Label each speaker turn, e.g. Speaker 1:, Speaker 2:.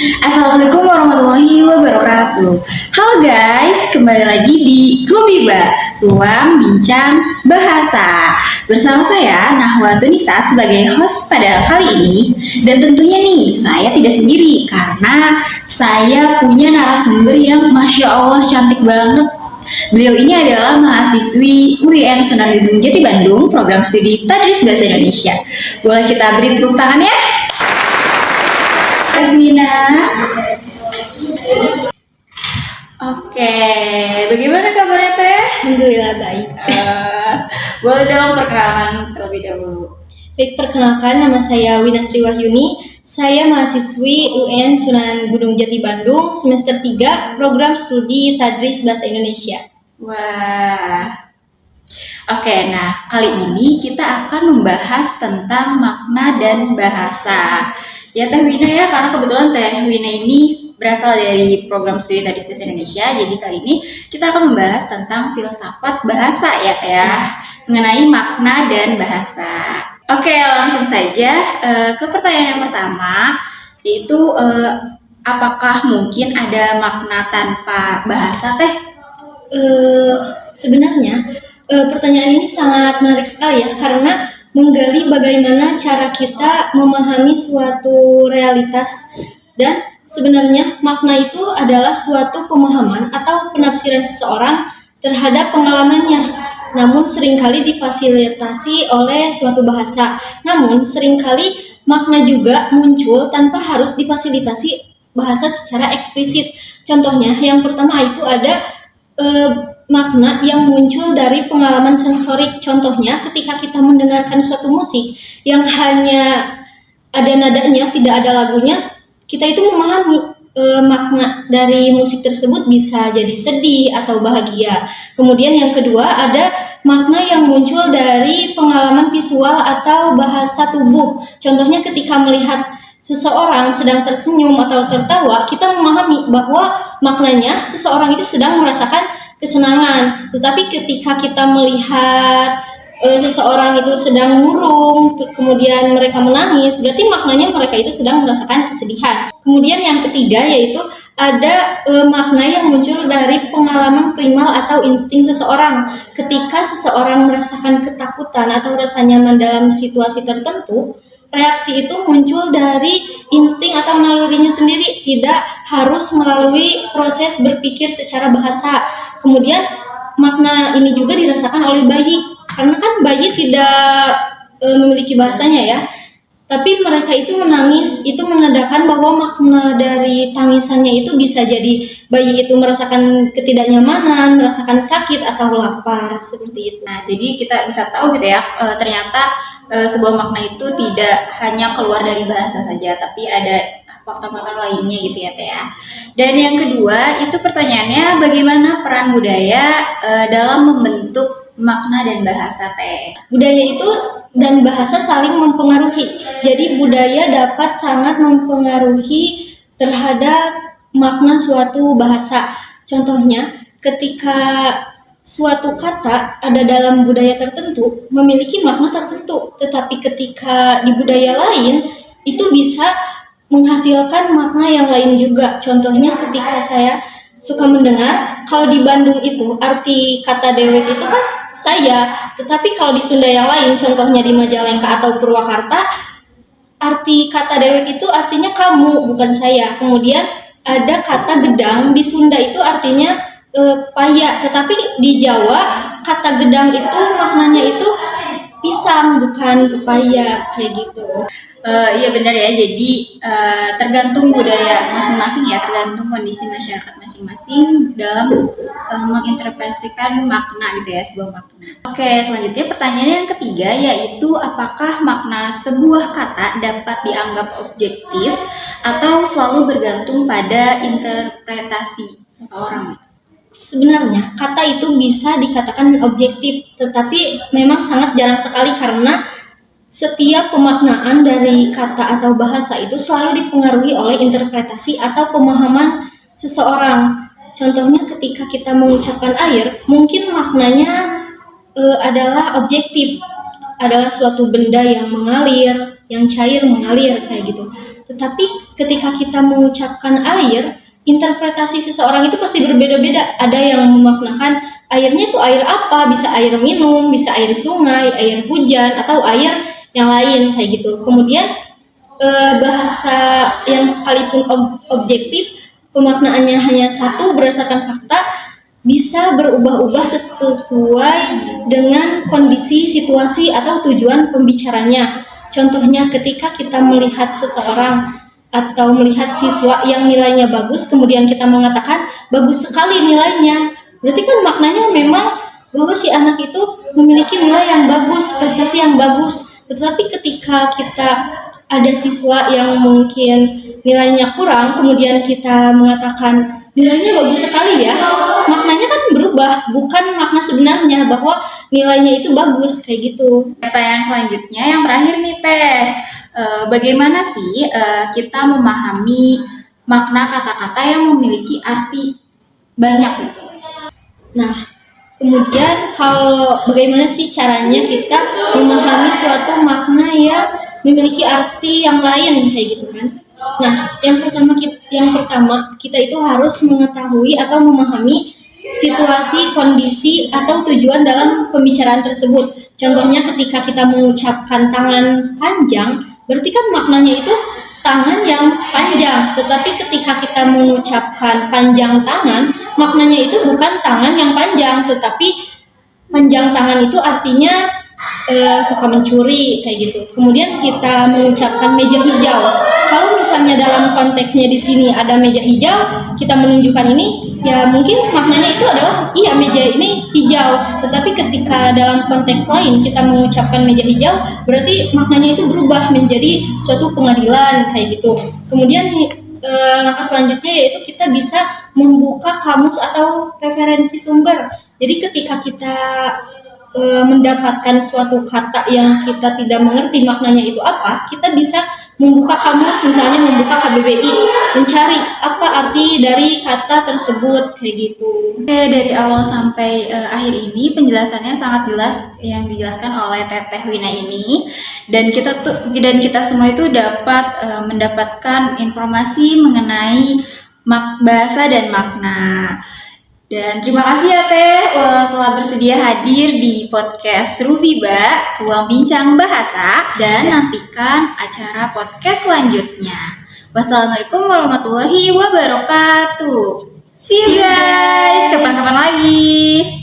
Speaker 1: Assalamualaikum warahmatullahi wabarakatuh. Halo guys, kembali lagi di Rubiba, Ruang Bincang Bahasa. Bersama saya Nahwa Tunisa sebagai host pada kali ini. Dan tentunya nih, saya tidak sendiri karena saya punya narasumber yang Masya Allah cantik banget. Beliau ini adalah mahasiswi UIN Sunan Gunung Jati Bandung, program studi Tadris Bahasa Indonesia. Boleh kita beri tepuk tangan ya? Edwina. Oke, bagaimana kabarnya Teh?
Speaker 2: Alhamdulillah baik.
Speaker 1: Boleh dong perkenalan terlebih dahulu.
Speaker 2: Baik, perkenalkan nama saya Winasri Wahyuni. Saya mahasiswi UN Sunan Gunung Jati Bandung, semester 3, program studi Tadris Bahasa Indonesia.
Speaker 1: Wah. Oke, nah kali ini kita akan membahas tentang makna dan bahasa. Ya Teh Wina ya, karena kebetulan Teh Wina ini berasal dari program studi Tadris Bahasa Indonesia. Jadi kali ini kita akan membahas tentang filsafat bahasa ya Teh ya, mengenai makna dan bahasa. Oke, langsung saja ke pertanyaan yang pertama, yaitu apakah mungkin ada makna tanpa bahasa Teh?
Speaker 2: Sebenarnya pertanyaan ini sangat menarik sekali ya, karena menggali bagaimana cara kita memahami suatu realitas, dan sebenarnya makna itu adalah suatu pemahaman atau penafsiran seseorang terhadap pengalamannya. Namun seringkali difasilitasi oleh suatu bahasa. Namun seringkali makna juga muncul tanpa harus difasilitasi bahasa secara eksplisit. Contohnya yang pertama itu ada makna yang muncul dari pengalaman sensorik. Contohnya ketika kita mendengarkan suatu musik yang hanya ada nadanya, tidak ada lagunya, kita itu memahami makna dari musik tersebut bisa jadi sedih atau bahagia. Kemudian yang kedua ada makna yang muncul dari pengalaman visual atau bahasa tubuh. Contohnya ketika melihat seseorang sedang tersenyum atau tertawa, kita memahami bahwa maknanya seseorang itu sedang merasakan kesenangan. Tetapi ketika kita melihat seseorang itu sedang murung, kemudian mereka menangis, berarti maknanya mereka itu sedang merasakan kesedihan. Kemudian yang ketiga yaitu ada makna yang muncul dari pengalaman primal atau insting seseorang. Ketika seseorang merasakan ketakutan atau rasa nyaman dalam situasi tertentu, reaksi itu muncul dari insting atau nalurinya sendiri, tidak harus melalui proses berpikir secara bahasa. Kemudian makna ini juga dirasakan oleh bayi, karena kan bayi tidak memiliki bahasanya ya, tapi mereka itu menangis, itu menandakan bahwa makna dari tangisannya itu bisa jadi bayi itu merasakan ketidaknyamanan, merasakan sakit atau lapar, seperti itu.
Speaker 1: Nah, jadi kita bisa tahu gitu ya, ternyata sebuah makna itu tidak hanya keluar dari bahasa saja, tapi ada faktor-faktor lainnya gitu ya Teh ya. Dan yang kedua itu pertanyaannya, bagaimana peran budaya dalam membentuk makna dan bahasa Teh?
Speaker 2: Budaya itu dan bahasa saling mempengaruhi. Jadi budaya dapat sangat mempengaruhi terhadap makna suatu bahasa. Contohnya, ketika suatu kata ada dalam budaya tertentu memiliki makna tertentu, tetapi ketika di budaya lain itu bisa menghasilkan makna yang lain juga. Contohnya ketika saya suka mendengar, kalau di Bandung itu arti kata dewek itu kan saya, tetapi kalau di Sunda yang lain, contohnya di Majalengka atau Purwakarta, arti kata dewek itu artinya kamu, bukan saya. Kemudian ada kata gedang, di Sunda itu artinya paya, tetapi di Jawa kata gedang itu maknanya itu pisang, bukan pepaya, kayak gitu.
Speaker 1: Iya benar ya, jadi tergantung budaya masing-masing ya, tergantung kondisi masyarakat masing-masing dalam menginterpretasikan makna gitu ya, sebuah makna. Oke, selanjutnya pertanyaan yang ketiga yaitu apakah makna sebuah kata dapat dianggap objektif atau selalu bergantung pada interpretasi seseorang?
Speaker 2: Sebenarnya kata itu bisa dikatakan objektif, tetapi memang sangat jarang sekali karena setiap pemaknaan dari kata atau bahasa itu selalu dipengaruhi oleh interpretasi atau pemahaman seseorang. Contohnya ketika kita mengucapkan air, mungkin maknanya adalah objektif, adalah suatu benda yang mengalir, yang cair mengalir kayak gitu. Tetapi ketika kita mengucapkan air, interpretasi seseorang itu pasti berbeda-beda. Ada yang memaknakan airnya itu air apa, bisa air minum, bisa air sungai, air hujan, atau air yang lain kayak gitu. Kemudian bahasa yang sekalipun objektif, pemaknaannya hanya satu berdasarkan fakta, bisa berubah-ubah sesuai dengan kondisi, situasi, atau tujuan pembicaranya. Contohnya ketika kita melihat seseorang atau melihat siswa yang nilainya bagus, kemudian kita mengatakan bagus sekali nilainya, berarti kan maknanya memang bahwa si anak itu memiliki nilai yang bagus, prestasi yang bagus. Tetapi ketika kita ada siswa yang mungkin nilainya kurang, kemudian kita mengatakan nilainya bagus sekali ya, maknanya kan berubah, bukan makna sebenarnya bahwa nilainya itu bagus kayak gitu.
Speaker 1: Pertanyaan selanjutnya yang terakhir nih Teh. Bagaimana sih kita memahami makna kata-kata yang memiliki arti banyak itu?
Speaker 2: Nah, kemudian kalau bagaimana sih caranya kita memahami suatu makna yang memiliki arti yang lain kayak gitu kan? Nah, yang pertama kita itu harus mengetahui atau memahami situasi, kondisi, atau tujuan dalam pembicaraan tersebut. Contohnya ketika kita mengucapkan tangan panjang, berarti kan maknanya itu tangan yang panjang. Tetapi ketika kita mengucapkan panjang tangan, maknanya itu bukan tangan yang panjang, tetapi panjang tangan itu artinya suka mencuri kayak gitu. Kemudian kita mengucapkan meja hijau. Kalau misalnya dalam konteksnya di sini ada meja hijau, kita menunjukkan ini, ya mungkin maknanya itu adalah iya meja ini hijau. Tetapi ketika dalam konteks lain kita mengucapkan meja hijau, berarti maknanya itu berubah menjadi suatu pengadilan kayak gitu. Kemudian langkah selanjutnya yaitu kita bisa membuka kamus atau referensi sumber. Jadi ketika kita mendapatkan suatu kata yang kita tidak mengerti maknanya itu apa, kita bisa membuka kamus, misalnya membuka KBBI, mencari apa arti dari kata tersebut kayak gitu.
Speaker 1: Oke, dari awal sampai akhir ini penjelasannya sangat jelas yang dijelaskan oleh Teteh Wina ini, dan kita semua itu dapat mendapatkan informasi mengenai bahasa dan makna. Dan terima kasih ya Teh telah bersedia hadir di podcast Rubiba, Ruang Bincang Bahasa, dan nantikan acara podcast selanjutnya. Wassalamualaikum warahmatullahi wabarakatuh. See you guys, kapan-kapan lagi.